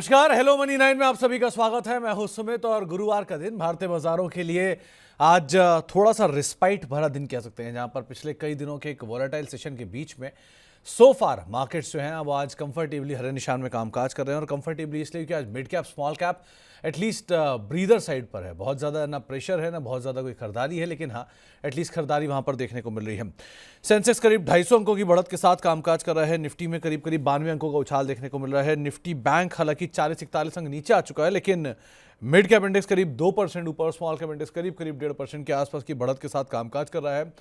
नमस्कार, hello money 9 में आप सभी का स्वागत है। मैं हूं सुमित और गुरुवार का दिन भारतीय बाजारों के लिए आज थोड़ा सा रिस्पाइट भरा दिन कह सकते हैं, जहां पर पिछले कई दिनों के एक वॉलेटाइल सेशन के बीच में सो फार मार्केट्स जो हैं वो आज कंफर्टेबली हरे निशान में कामकाज कर रहे हैं। और कंफर्टेबली इसलिए कि आज mid cap small cap at least breather side पर है। बहुत ज़्यादा ना प्रेशर है ना बहुत ज़्यादा कोई खरीदारी है, लेकिन हाँ एटलीस्ट खरीदारी वहाँ पर देखने को मिल रही है। सेंसेक्स करीब 250 अंकों की बढ़त के साथ कामकाज कर रहा है। निफ्टी में करीब 92 अंकों का उछाल देखने को मिल रहा है। निफ्टी बैंक हालांकि 40-41 अंक नीचे आ चुका है, लेकिन मिड कैप इंडेक्स करीब 2% ऊपर, स्मॉल कैप इंडेक्स करीब 1.5% के आसपास की बढ़त के साथ कामकाज कर रहा है।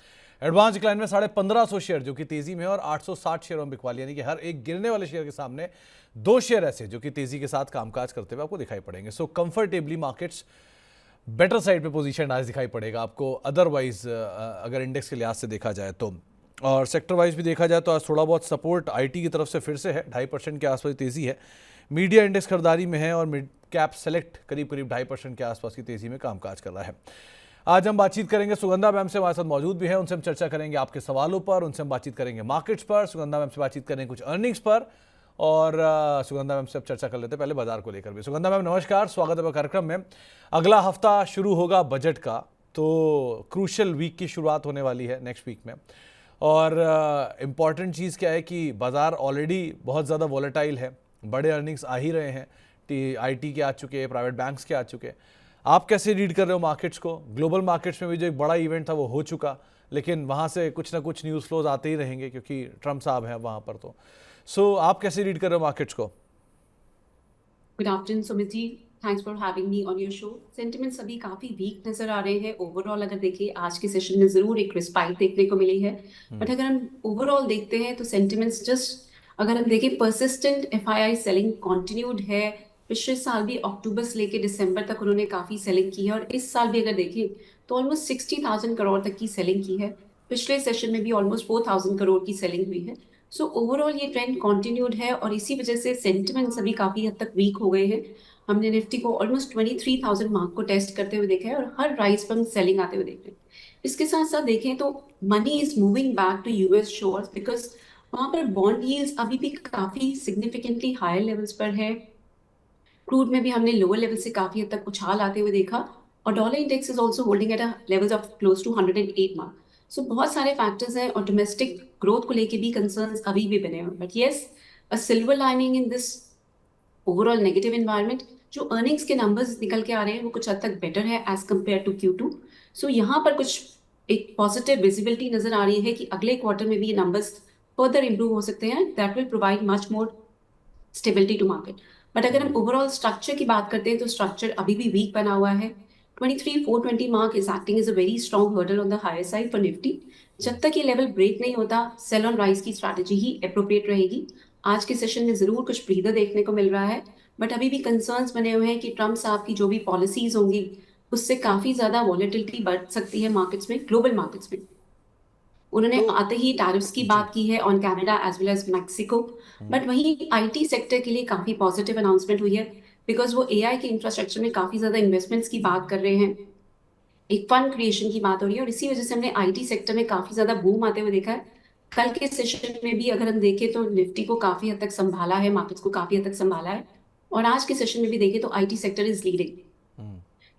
एडवांस डिक्लाइन में 1550 शेयर जो कि तेजी में, और 860 शेयरों में बिकवाली, यानी कि हर एक गिरने वाले शेयर के सामने 2 शेयर ऐसे जो कि तेजी के साथ कामकाज करते हुए आपको दिखाई पड़ेंगे। सो कंफर्टेबली मार्केट्स बेटर साइड पे पोजीशन आज दिखाई पड़ेगा आपको अदरवाइज अगर इंडेक्स के लिहाज से देखा जाए तो। और सेक्टर वाइज भी देखा जाए तो आज थोड़ा बहुत सपोर्ट आईटी की तरफ से फिर से है, 2.5% के आसपास तेजी है। मीडिया इंडेक्स खरीदारी में है और मिड कैप सेलेक्ट करीब 2.5% के आसपास की तेजी में कामकाज कर रहा है। आज हम बातचीत करेंगे, सुगंधा मैम से हमारे साथ मौजूद भी है, उनसे हम चर्चा करेंगे आपके सवालों पर, उनसे हम बातचीत करेंगे मार्केट्स पर, सुगंधा मैम से बातचीत करेंगे कुछ अर्निंग्स पर, और सुगंधा मैम से अब चर्चा कर लेते हैं पहले बाजार को लेकर भी। सुगंधा मैम नमस्कार, स्वागत है कार्यक्रम में। अगला हफ्ता शुरू होगा बजट का, तो क्रूशियल वीक की शुरुआत होने वाली है नेक्स्ट वीक में। और इम्पॉर्टेंट चीज़ क्या है कि बाजार ऑलरेडी बहुत ज़्यादा वॉलेटाइल है, बड़े अर्निंग्स आ ही रहे हैं, आईटी के आ चुके हैं, प्राइवेट बैंक्स के आ चुके हैं। आप कैसे रीड कर रहे हो मार्केट्स को? ग्लोबल मार्केट्स में भी जो एक बड़ा इवेंट था वो हो चुका, लेकिन वहाँ से कुछ ना कुछ न्यूज़ फ्लोज आते ही रहेंगे क्योंकि ट्रम्प साहब हैं वहाँ पर। तो आप कैसे रीड कर रहे हो मार्केट्स को? Good afternoon Sumit ji, thanks for having me on your show. Sentiments अभी काफी वीक नजर आ रहे हैं। ओवरऑल अगर देखिए आज के सेशन में जरूर एक रिस्पाइट देखने को मिली है, बट अगर हम ओवरऑल देखते हैं तो सेंटिमेंट्स जस्ट, अगर हम देखें परसिस्टेंट एफआईआई सेलिंग कंटिन्यूड है। पिछले साल भी अक्टूबर से लेकर दिसंबर तक उन्होंने काफी सेलिंग की है, और इस साल भी अगर देखें तो ऑलमोस्ट 60,000 करोड़ तक की सेलिंग की है। पिछले सेशन में भी ऑलमोस्ट 4,000 करोड़ की सेलिंग हुई है। सो ओवरऑल ये ट्रेंड कंटिन्यूड है, और इसी वजह से सेंटिमेंट्स अभी काफी हद तक वीक हो गए हैं। हमने निफ्टी को ऑलमोस्ट 23,000 मार्क को टेस्ट करते हुए देखा है, और हर राइज पर हम सेलिंग आते हुए देख रहे हैं। इसके साथ साथ देखें तो money is moving back to US shores, because वहां पर बॉन्ड यील्ड्स अभी भी काफी सिग्निफिकेंटली हायर लेवल्स पर है। क्रूड में भी हमने लोअर लेवल से काफी हद तक उछाल आते हुए देखा, और dollar index is also holding at a levels of close to 108 mark. So बहुत सारे फैक्टर्स हैं, और डोमेस्टिक ग्रोथ को लेके भी कंसर्न्स अभी भी बने हुए, but yes, a silver lining in this overall negative environment, जो अर्निंग्स के नंबर्स निकल के आ रहे हैं वो कुछ हद तक बेटर है एज कम्पेयर टू Q2। सो यहाँ पर कुछ एक पॉजिटिव विजिबिलिटी नजर आ रही है कि अगले क्वार्टर में भी ये नंबर्स फर्दर इंप्रूव हो सकते हैं। That will provide much more stability to market. But अगर हम ओवरऑल स्ट्रक्चर की बात करते हैं तो स्ट्रक्चर अभी भी वीक बना हुआ है। 23,420 mark is acting is a very strong hurdle on the higher side for Nifty. जब तक ये लेवल ब्रेक नहीं होता, सेल ऑन राइज की स्ट्रैटेजी ही अप्रोप्रिएट रहेगी। आज के सेशन में जरूर कुछ ब्रीदर देखने को मिल रहा है, बट अभी भी कंसर्न्स बने हुए हैं कि ट्रम्प साहब की जो भी पॉलिसीज होंगी उससे काफी ज्यादा वॉलेटिलिटी बढ़ सकती है मार्केट्स में, ग्लोबल मार्केट्स में। उन्होंने तो आते ही टैरिफ्स की जी। बात की है on Canada as well as Mexico. But वहीं आईटी सेक्टर के लिए काफी पॉजिटिव अनाउंसमेंट हुई है, बिकॉज वो एआई के इंफ्रास्ट्रक्चर में काफी ज्यादा इन्वेस्टमेंट्स की बात कर रहे हैं। एक फंड क्रिएशन की बात हो रही है, और इसी वजह से हमने आईटी सेक्टर में काफी ज्यादा बूम आते हुए देखा है। कल के सेशन में भी अगर हम देखें तो निफ्टी को काफी हद तक संभाला है, मार्केट्स को काफी हद तक संभाला है, और आज के सेशन में भी देखें तो आईटी सेक्टर इज लीडिंग।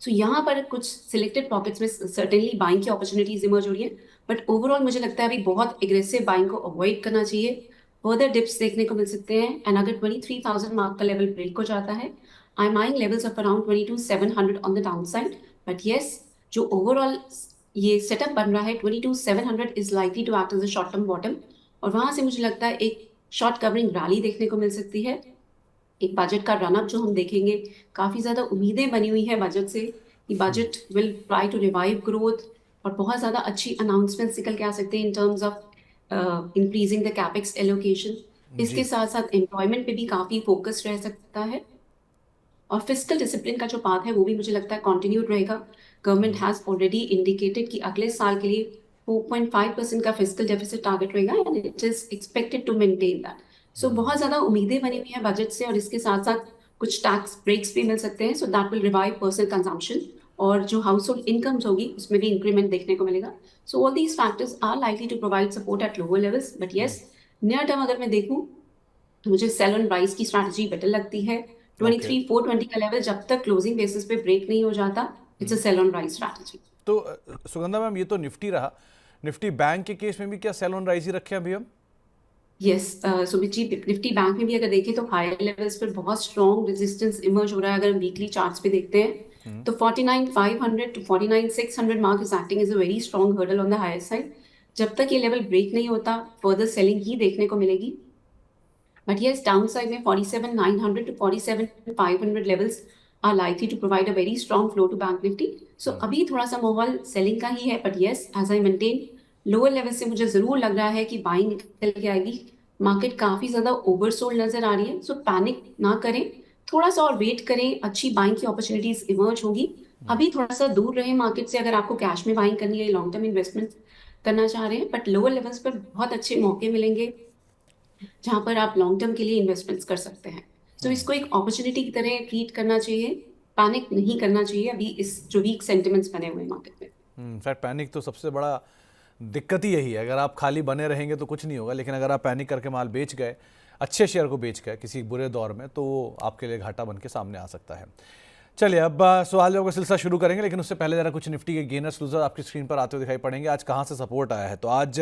सो यहाँ पर कुछ सिलेक्टेड पॉकेट्स में सर्टेनली बाइंग की अपॉर्चुनिटीज इमर्ज हो रही है, बट ओवरऑल मुझे लगता है अभी बहुत एग्रेसिव बाइंग को अवॉइड करना चाहिए। फर्दर डिप्स देखने को मिल सकते हैं, एंड अगर 23,000 मार्क का लेवल ब्रेक हो जाता है, I am eyeing levels of around 22,700 on the down side. But yes, जो ओवरऑल ये सेटअप बन रहा है 22,700 is likely to act as a short term bottom, और वहां से मुझे लगता है एक शॉर्ट कवरिंग रैली देखने को मिल सकती है। एक बजट का रनअप जो हम देखेंगे, काफी ज्यादा उम्मीदें बनी हुई है बजट से कि budget will try to revive growth, और बहुत ज्यादा अच्छी अनाउंसमेंट्स निकल के आ सकते हैं in terms of increasing the capex allocation. इसके जी। साथ साथ एम्प्लॉयमेंट पे भी काफी फोकस रह सकता है, और फिस्कल डिसिप्लिन का जो पाथ है वो भी मुझे लगता है कंटिन्यूड रहेगा। गवर्नमेंट हैज ऑलरेडी इंडिकेटेड कि अगले साल के लिए 4.5% का फिस्कल डेफिसिट टारगेट रहेगा, and it is expected to maintain that. So बहुत ज्यादा उम्मीदें बनी हुई है बजट से, और इसके साथ साथ कुछ टैक्स ब्रेक्स भी मिल सकते हैं, so that will revive personal consumption, और जो हाउस होल्ड इनकम्स होगी उसमें भी इंक्रीमेंट देखने को मिलेगा। So all these factors are likely to provide support at lower levels, but yes, near term अगर मैं देखूं तो मुझे सेल ऑन राइज की स्ट्रैटेजी बेटर लगती है। ओके। 23,420 का लेवल जब तक क्लोजिंग बेसिस पे ब्रेक नहीं हो जाता, it's a sell on rise strategy. तो सुगंधा मैम, ये तो निफ्टी रहा। निफ्टी बैंक के केस में भी क्या सेल ऑन राइज ही रखे हैं अभी हम? Yes, Sumit ji, Nifty bank में भी अगर देखें तो हायर लेवल्स पर बहुत स्ट्रॉन्ग रेजिस्टेंस इमर्ज हो रहा है। अगर हम वीकली चार्ट्स पे देखते हैं तो 49,500 to 49,600 mark is acting as a very strong hurdle on the higher side. जब तक ये लेवल ब्रेक नहीं होता, फर्दर सेलिंग ही देखने को मिलेगी। बट यस, डाउन साइड में 47,900 to 47,500 levels are likely to provide a very strong flow to bank Nifty. So अभी थोड़ा सा माहौल सेलिंग का ही है, but yes, as I maintain, lower level से मुझे जरूर लग रहा है कि बाइंग निकल के आएगी। मार्केट काफी ज्यादा ओवरसोल्ड नजर आ रही है, सो पैनिक ना करें, थोड़ा सा और वेट करें, अच्छी बाइंग की अपॉर्चुनिटीज इमर्ज होगी। अभी थोड़ा सा दूर रहे मार्केट से अगर आपको कैश में बाइंग करनी है, लॉन्ग टर्म इन्वेस्टमेंट करना चाह रहे हैं, बट लोअर लेवल्स पर बहुत अच्छे मौके मिलेंगे जहां पर आप लॉन्ग टर्म के लिए इन्वेस्टमेंट्स कर सकते हैं। सो इसको एक अपॉर्चुनिटी की तरह ट्रीट करना चाहिए, पैनिक नहीं करना चाहिए अभी इस जो वीक सेंटिमेंट्स बने हुए हैं मार्केट में। इनफैक्ट पैनिक तो सबसे बड़ा दिक्कत ही यही है। अगर आप खाली बने रहेंगे तो कुछ नहीं होगा, लेकिन अगर आप पैनिक करके माल बेच गए, अच्छे शेयर को बेच गए किसी बुरे दौर में, तो वो आपके लिए घाटा बन के सामने आ सकता है। चलिए, अब सवाल जवाब का सिलसिला शुरू करेंगे, लेकिन उससे पहले जरा कुछ निफ्टी के गेनर्स लूजर आपकी स्क्रीन पर आते हुए दिखाई पड़ेंगे। आज कहाँ से सपोर्ट आया है? तो आज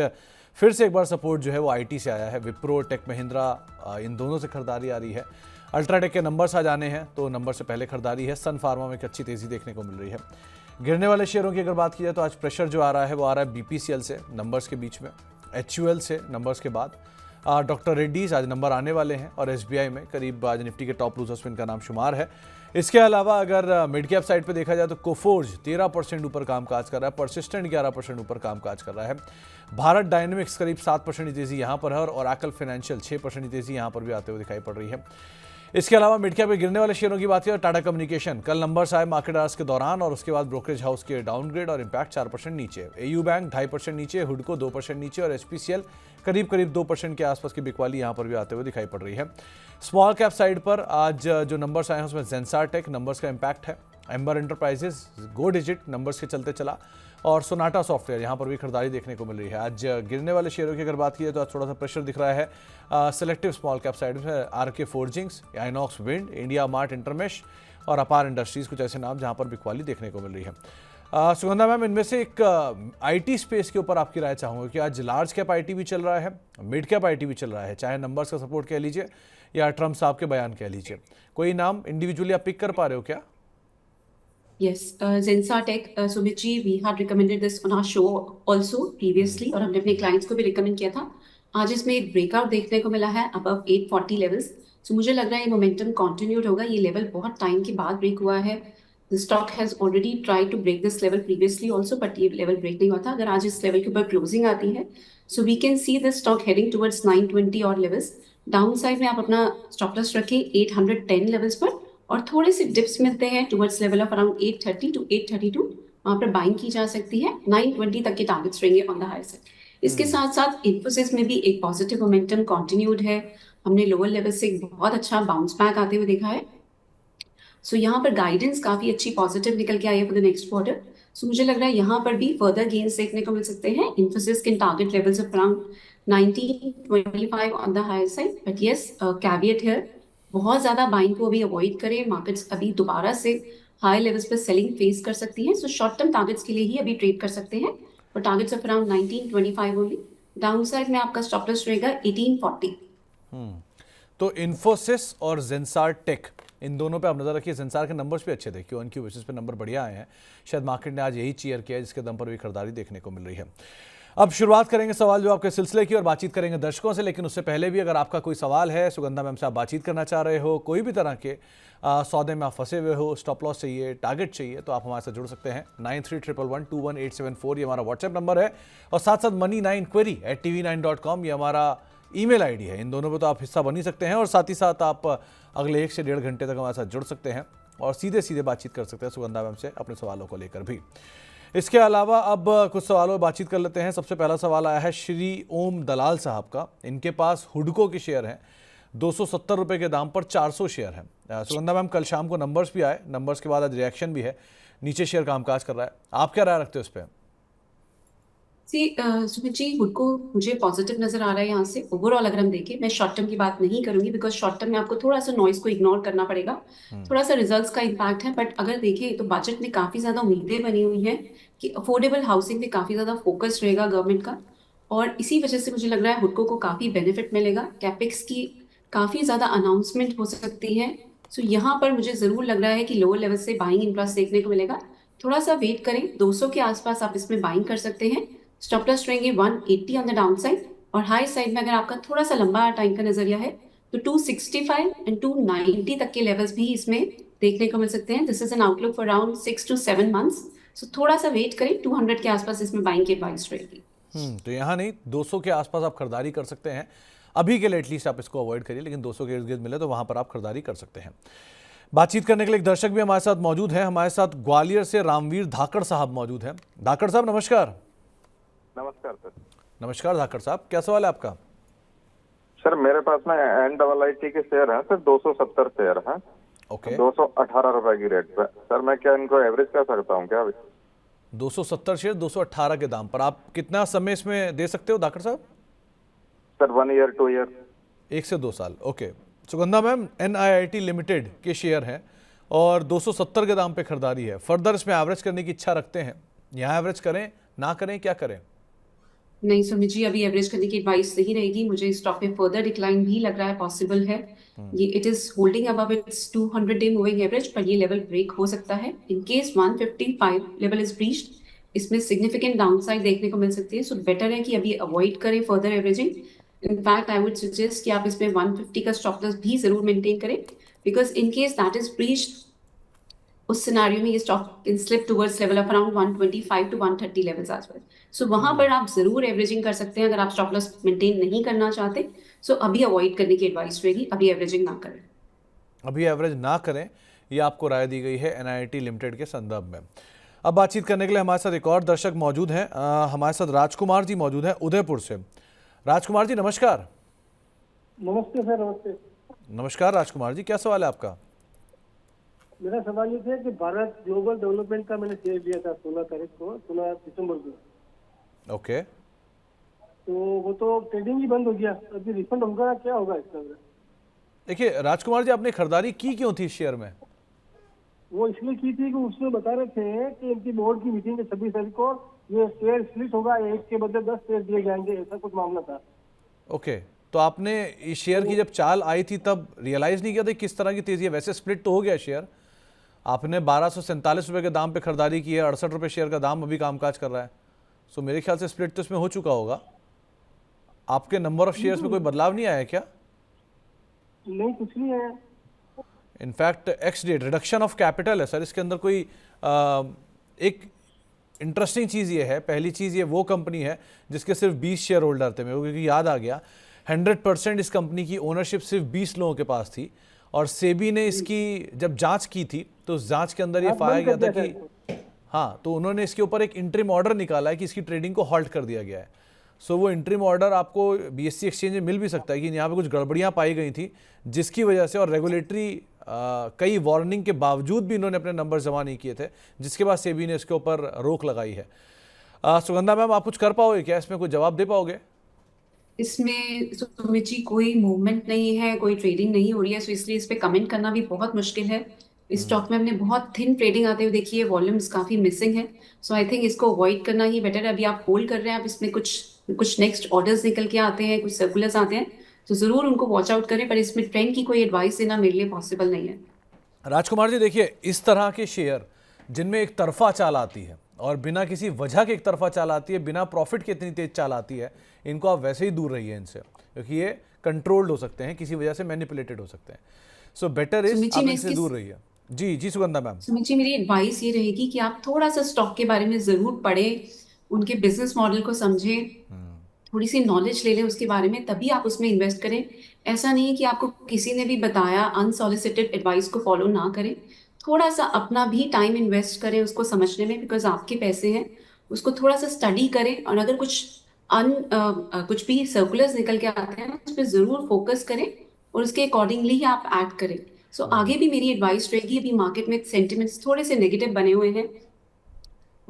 फिर से एक बार सपोर्ट जो है वो आईटी से आया है। विप्रो, टेक महिंद्रा, इन दोनों से खरीदारी आ रही है। अल्ट्राटेक के नंबर्स आ जाने हैं तो नंबर से पहले खरीदारी है। सन फार्मा में एक अच्छी तेजी देखने को मिल रही है। गिरने वाले शेयरों की अगर बात की जाए तो आज प्रेशर जो आ रहा है वो आ रहा है बीपीसीएल से नंबर्स के बीच में, एचयूएल से नंबर्स के बाद, डॉक्टर रेड्डीज आज नंबर आने वाले हैं, और एसबीआई में करीब आज निफ्टी के टॉप लूजर्स में इनका नाम शुमार है। इसके अलावा अगर मिड कैप साइड पे देखा जाए तो कोफोर्ज 13% ऊपर कामकाज कर रहा है, परसिस्टेंट 11% ऊपर कामकाज कर रहा है। भारत डायनेमिक्स करीब 7% की तेजी यहाँ पर है, और ओरेकल फाइनेंशियल 6% की तेजी यहाँ पर भी आते हुए दिखाई पड़ रही है। इसके अलावा मिड कैप में गिरने वाले शेयरों की बात करें, टाटा कम्युनिकेशन कल नंबर्स आए मार्केट आवर्स के दौरान, और उसके बाद ब्रोकरेज हाउस के डाउनग्रेड और इंपैक्ट 4% नीचे। एयू बैंक 2.5% नीचे, हुडको 2% नीचे, और एचपीसीएल करीब करीब 2% के आसपास की बिकवाली यहाँ पर भी आते हुए दिखाई पड़ रही है। स्मॉल कैप साइड पर आज जो नंबर्स आए हैं उसमें जेंसार टेक नंबर्स का इंपैक्ट है, एम्बर एंटरप्राइजेज गो डिजिट नंबर्स के चलते चला, और सोनाटा सॉफ्टवेयर यहाँ पर भी खरीदारी देखने को मिल रही है। आज गिरने वाले शेयरों की अगर बात की जाए तो आज थोड़ा सा प्रेशर दिख रहा है सिलेक्टिव स्मॉल कैप साइड में, RK Forgings, Inox Wind, India Mart Intermesh और अपार इंडस्ट्रीज, कुछ ऐसे नाम जहाँ पर बिकवाली देखने को मिल रही है। सुगंधा मैम, इनमें से एक आईटी स्पेस के ऊपर आपकी राय चाहूँगा कि आज लार्ज कैप आईटी भी चल रहा है, मिड कैप आईटी भी चल रहा है, चाहे नंबर्स का सपोर्ट कह लीजिए या ट्रम्प साहब के बयान कह लीजिए, कोई नाम इंडिविजुअली आप पिक कर पा रहे हो क्या? Yes, Zensa Tech, Sumit ji, we had recommended this on our show also previously, और हमने अपने क्लाइंट्स को भी रिकमेंड किया था। आज इसमें एक ब्रेकआउट देखने को मिला है अबव 840 लेवल्स। सो मुझे लग रहा है ये मोमेंटम कंटिन्यूड होगा। ये लेवल बहुत टाइम के बाद ब्रेक हुआ है। The stock has already tried to break this level previously also, but ये लेवल ब्रेक नहीं हुआ था। अगर आज इस लेवल के ऊपर क्लोजिंग आती है, so we can see this stock heading towards 920 और लेवल्स। डाउन साइड में आप अपना स्टॉप लॉस रखें 810 लेवल्स पर, और थोड़े से डिप्स मिलते हैं towards level of around 830 to 832, वहां पर बाइंग की जा सकती है। 920 तक के टारगेट्स रहेंगे ऑन द हायर साइड। इसके साथ साथ इन्फोसिस में भी एक पॉजिटिव मोमेंटम कंटिन्यूड है। हमने लोअर लेवल से एक बहुत अच्छा बाउंस बैक आते हुए देखा है। सो यहाँ पर गाइडेंस काफी अच्छी पॉजिटिव निकल के आई है फॉर द नेक्स्ट क्वार्टर। सो मुझे लग रहा है यहाँ पर भी फर्दर गेन्स देखने को मिल सकते हैं। इन्फोसिस के target levels of around 1925 on the higher side, but yes, caveat here, बहुत ज्यादा बाइंग को अभी अवॉइड करें। मार्केट्स अभी दोबारा से हाई लेवल्स पर सेलिंग फेस कर सकती हैं। सो शॉर्ट टर्म टारगेट्स के लिए ही अभी ट्रेड कर सकते हैं, और targets of around 1925 only. Down side में आपका स्टॉप लॉस रहेगा 1840। तो इन्फोसिस और जेंसार टेक, इन दोनों पे आप नजर रखिए। जेंसार के नंबर्स भी अच्छे थे, क्यों क्यू बेसिस पे नंबर बढ़िया आए हैं। शायद मार्केट ने आज यही चीयर किया है जिसके दम पर भी खरीदारी देखने को मिल रही है। अब शुरुआत करेंगे सवाल जवाब के सिलसिले की और बातचीत करेंगे दर्शकों से, लेकिन उससे पहले भी अगर आपका कोई सवाल है, सुगंधा मैम से आप बातचीत करना चाह रहे हो, कोई भी तरह के सौदे में आप फंसे हुए हो, स्टॉप लॉस चाहिए, टारगेट चाहिए, तो आप हमारे साथ जुड़ सकते हैं। 9311121874 ये हमारा व्हाट्सएप नंबर है, और साथ साथ money9query@tv9.com ये हमारा ईमेल आईडी है। इन दोनों पे तो आप हिस्सा बन ही सकते हैं, और साथ ही साथ आप अगले 1 से 1.5 घंटे तक हमारे साथ जुड़ सकते हैं और सीधे सीधे बातचीत कर सकते हैं सुगंधा मैम से अपने सवालों को लेकर भी। इसके अलावा अब कुछ सवालों पर बातचीत कर लेते हैं। सबसे पहला सवाल आया है श्री ओम दलाल साहब का। इनके पास हुडको के शेयर हैं, 270 रुपये के दाम पर 400 शेयर हैं। सुगंधा मैम, कल शाम को नंबर्स भी आए, नंबर्स के बाद आज रिएक्शन भी है, नीचे शेयर कामकाज कर रहा है, आप क्या राय रखते हो इस पर? सुमित जी, हुडको मुझे पॉजिटिव नजर आ रहा है यहाँ से। ओवरऑल अगर हम देखें, मैं शॉर्ट टर्म की बात नहीं करूंगी बिकॉज शॉर्ट टर्म में आपको थोड़ा सा नॉइस को इग्नोर करना पड़ेगा, थोड़ा सा रिजल्ट्स का इम्पैक्ट है। बट अगर देखें तो बजट में काफी ज्यादा उम्मीदें बनी हुई हैं कि अफोर्डेबल हाउसिंग पे काफी ज्यादा फोकस रहेगा गवर्नमेंट का, और इसी वजह से मुझे लग रहा है हुडको को काफी बेनिफिट मिलेगा। कैपेक्स की काफी ज्यादा अनाउंसमेंट हो सकती है। सो यहाँ पर मुझे जरूर लग रहा है कि लोअर लेवल से बाइंग इंटरेस्ट देखने को मिलेगा। थोड़ा सा वेट करें, 200 के आसपास आप इसमें बाइंग कर सकते हैं। स्टॉप लॉस रहेंगे 180 ऑन द डाउन साइड, और हाई साइड में अगर आपका थोड़ा सा लंबा टाइम का नजरिया है तो 265 एंड 290 तक के लेवल्स भी इसमें देखने को मिल सकते हैं। This is an outlook for around 6 to 7 months। सो थोड़ा सा वेट करें, 200 के आसपास इसमें बाइंग की एडवाइस रहेगी। तो यहाँ नहीं, 200 के आसपास आप खरीदारी कर सकते हैं। अभी के लिए एटलीस्ट आप इसको अवॉइड करिए, लेकिन 200 के इर्द गिर्द मिले तो वहाँ पर आप खरीदारी कर सकते हैं। बातचीत करने के लिए एक दर्शक भी हमारे साथ मौजूद हैं। हमारे साथ ग्वालियर से रामवीर धाकड़ साहब मौजूद हैं। धाकड़ साहब नमस्कार। नमस्कार सर। नमस्कार धाकड़ साहब, क्या सवाल है आपका? सर मेरे पास में NIIT के शेयर हैं सर, 270 शेयर हैं, ओके। 218 रुपए की रेट पे। सर मैं क्या इनको एवरेज कर सकता हूँ क्या अभी? 270 शेयर 218 के दाम पर आप कितना समय इसमें दे सकते हो धाकड़ साहब? Sir 1 year 2 year. 1 से 2 साल, okay. Sugandha ma'am, NIIT limited के शेयर हैं और 270 के दाम पे खरीदारी है। फर्दर इसमें एवरेज करने की इच्छा रखते हैं? यहाँ एवरेज करें, ना करें, क्या करें? नहीं सुमित जी, अभी एवरेज करने की एडवाइस सही रहेगी। मुझे इस स्टॉक में फर्दर डिक्लाइन भी लग रहा है, पॉसिबल है। ये it is holding above it's 200 day moving average, पर ये लेवल ब्रेक हो सकता है in case 155 level is breached. इसमें सिग्निफिकेंट डाउनसाइड देखने को मिल सकती है। सो बेटर है कि अभी अवॉइड करें further averaging. In fact I would suggest कि आप इसमें 150 का स्टॉप लॉस भी जरूर मेंटेन करें, because in case that is breached, उस सिनारियो में ये stock can slip towards level of around 125 to 130 levels as well. So वहां पर आप जरूर एवरेजिंग कर सकते हैं अगर आप स्टॉप लॉस मेंटेन नहीं करना चाहते। सो अभी अवॉइड करने की एडवाइस रहेगी, अभी एवरेजिंग ना करें। अभी एवरेज ना करें, ये आपको राय दी गई है NIIT लिमिटेड के संदर्भ में। अब बातचीत करने के लिए हमारे साथ एक और दर्शक मौजूद हैं। हमारे साथ राजकुमार जी मौजूद हैं उदयपुर से। राजकुमार जी नमस्कार। नमस्ते सर। नमस्ते। नमस्कार राजकुमार जी, क्या सवाल है आपका? मेरा सवाल ये था कि भारत ग्लोबल डेवलपमेंट का मैंने शेयर लिया था 16 तारीख को, 16 दिसंबर को। ओके। तो वो तो ट्रेडिंग ही बंद हो गया, अभी रिफंड होगा क्या होगा इसका? देखिए राजकुमार जी, आपने खरीदारी की क्यों थी इस शेयर में? वो इसलिए की थी कि उसमें बता रहे थे कि इनकी बोर्ड की मीटिंग है 26 तारीख को, ये शेयर स्प्लिट होगा, एक के बदले 10 शेयर दिए जाएंगे, ऐसा कुछ मामला था। ओके, तो आपने इस शेयर की जब चाल आई थी तब रियलाइज नहीं किया था किस तरह की तेजी है? वैसे स्प्लिट तो हो गया शेयर, आपने 1247 रुपए के दाम पे खरीदारी की है, 68 रुपए शेयर का दाम अभी कामकाज कर रहा है। सो मेरे ख्याल से स्प्लिट तो इसमें हो चुका होगा। आपके नंबर ऑफ शेयर्स में कोई बदलाव नहीं आया क्या? नहीं, कुछ नहीं है। In fact ex date reduction of capital है सर इसके अंदर। कोई एक इंटरेस्टिंग चीज़ ये है, पहली चीज़ ये वो कंपनी है जिसके सिर्फ 20 शेयर होल्डर थे। मेरे को क्योंकि याद आ गया, 100% इस कंपनी की ओनरशिप सिर्फ 20 लोगों के पास थी, और सेबी ने इसकी जब जांच की थी तो उस जांच के अंदर ये पाया गया था कि हाँ, तो उन्होंने इसके ऊपर एक इंटरिम ऑर्डर निकाला है कि इसकी ट्रेडिंग को हॉल्ट कर दिया गया है। सो वो इंटरिम ऑर्डर आपको BSE एक्सचेंज में मिल भी सकता है कि यहाँ पे कुछ गड़बड़ियाँ पाई गई थी जिसकी वजह से, और रेगुलेटरी कई वार्निंग के बावजूद भी इन्होंने अपने नंबर जमा नहीं किए थे, जिसके बाद सेबी ने इसके ऊपर रोक लगाई है। सुगंधा मैम, आप कुछ कर पाओगे क्या इसमें, कोई जवाब दे पाओगे? इसमें सुमित जी कोई मूवमेंट नहीं है, कोई ट्रेडिंग नहीं हो रही है, सो इसलिए इस पे कमेंट करना भी बहुत मुश्किल है। इस स्टॉक में हमने बहुत थिन ट्रेडिंग आते हुए देखी है, वॉल्यूम्स काफी मिसिंग है। सो आई थिंक इसको अवॉइड करना ही बेटर है। अभी आप होल्ड कर रहे हैं, आप इसमें कुछ कुछ नेक्स्ट ऑर्डर्स निकल के आते हैं, कुछ सर्कुलर्स आते हैं, तो जरूर उनको वॉच आउट करें, पर इसमें ट्रेंड की कोई एडवाइस देना मेरे लिए पॉसिबल नहीं है। राजकुमार जी देखिए, इस तरह के शेयर जिनमें एक तरफा चाल आती है और बिना किसी वजह के एक तरफा चाल आती है, बिना प्रॉफिट के इतनी तेज चाल आती है, इनको आप वैसे ही दूर रहिए इनसे, क्योंकि ये कंट्रोल्ड हो सकते हैं, किसी वजह से मैनिपुलेटेड हो सकते हैं। So better is Sumit ji, आप मैं इनसे इसकी दूर रहिए। जी जी सुगंधा मैम। सुमित जी, मेरी एडवाइस ये रहेगी कि आप थोड़ा सा स्टॉक के बारे में जरूर पढ़ें, उनके बिजनेस मॉडल को समझें, थोड़ी सी नॉलेज ले लें उसके बारे में, तभी आप उसमें इन्वेस्ट करें। ऐसा नहीं है कि आपको किसी ने भी बताया, अनसॉलिसिटेड एडवाइस को फॉलो ना करें। थोड़ा सा अपना भी टाइम इन्वेस्ट करें उसको समझने में, बिकॉज आपके पैसे हैं। उसको थोड़ा सा स्टडी करें, और अगर कुछ भी सर्कुलर्स निकल के आते हैं उस पर जरूर फोकस करें, और उसके अकॉर्डिंगली ही आप एक्ट करें। सो आगे भी मेरी एडवाइस रहेगी, अभी मार्केट में सेंटिमेंट्स थोड़े से नेगेटिव बने हुए हैं,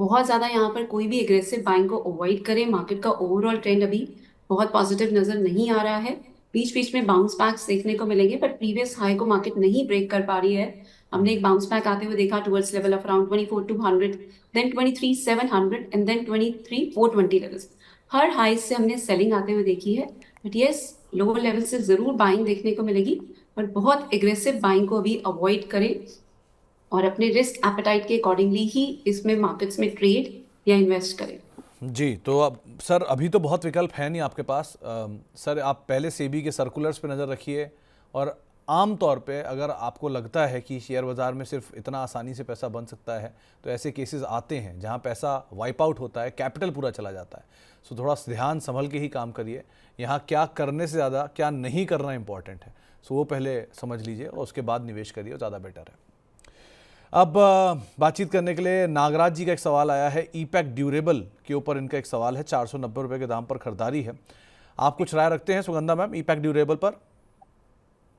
बहुत ज्यादा यहाँ पर कोई भी एग्रेसिव बाइंग को अवॉइड करें। मार्केट का ओवरऑल ट्रेंड अभी बहुत पॉजिटिव नजर नहीं आ रहा है। बीच बीच में बाउंस बैक्स देखने को मिलेंगे, पर प्रीवियस हाई को मार्केट नहीं ब्रेक कर पा रही है। हमने एक बाउंस बैक आते हुए देखा towards level of around 24,200, then 23,700 and then 23,420 levels. हर हाई से हमने सेलिंग आते हुए देखी है, बट यस, लोअर लेवल से जरूर बाइंग देखने को मिलेगी, पर बहुत एग्रेसिव बाइंग को अभी अवॉइड करें और अपने रिस्क एपेटाइट के अकॉर्डिंगली ही इसमें मार्केट्स में ट्रेड या इन्वेस्ट करें। जी, तो अब सर अभी तो बहुत विकल्प है नहीं आपके पास। सर आप पहले सेबी के सर्कुलर्स पे नज़र रखिए, और आम तौर पे अगर आपको लगता है कि शेयर बाज़ार में सिर्फ इतना आसानी से पैसा बन सकता है, तो ऐसे केसेस आते हैं जहां पैसा वाइप आउट होता है, कैपिटल पूरा चला जाता है। सो थोड़ा ध्यान संभल के ही काम करिए। यहाँ क्या करने से ज़्यादा क्या नहीं करना इंपॉर्टेंट है, सो वो पहले समझ लीजिए और उसके बाद निवेश करिए, ज़्यादा बेटर है। अब बातचीत करने के लिए नागराज जी का एक सवाल आया है। ईपैक ड्यूरेबल के ऊपर इनका एक सवाल है। 490 रुपये के दाम पर खरीदारी है। आप कुछ राय रखते हैं सुगंधा मैम ईपैक ड्यूरेबल पर?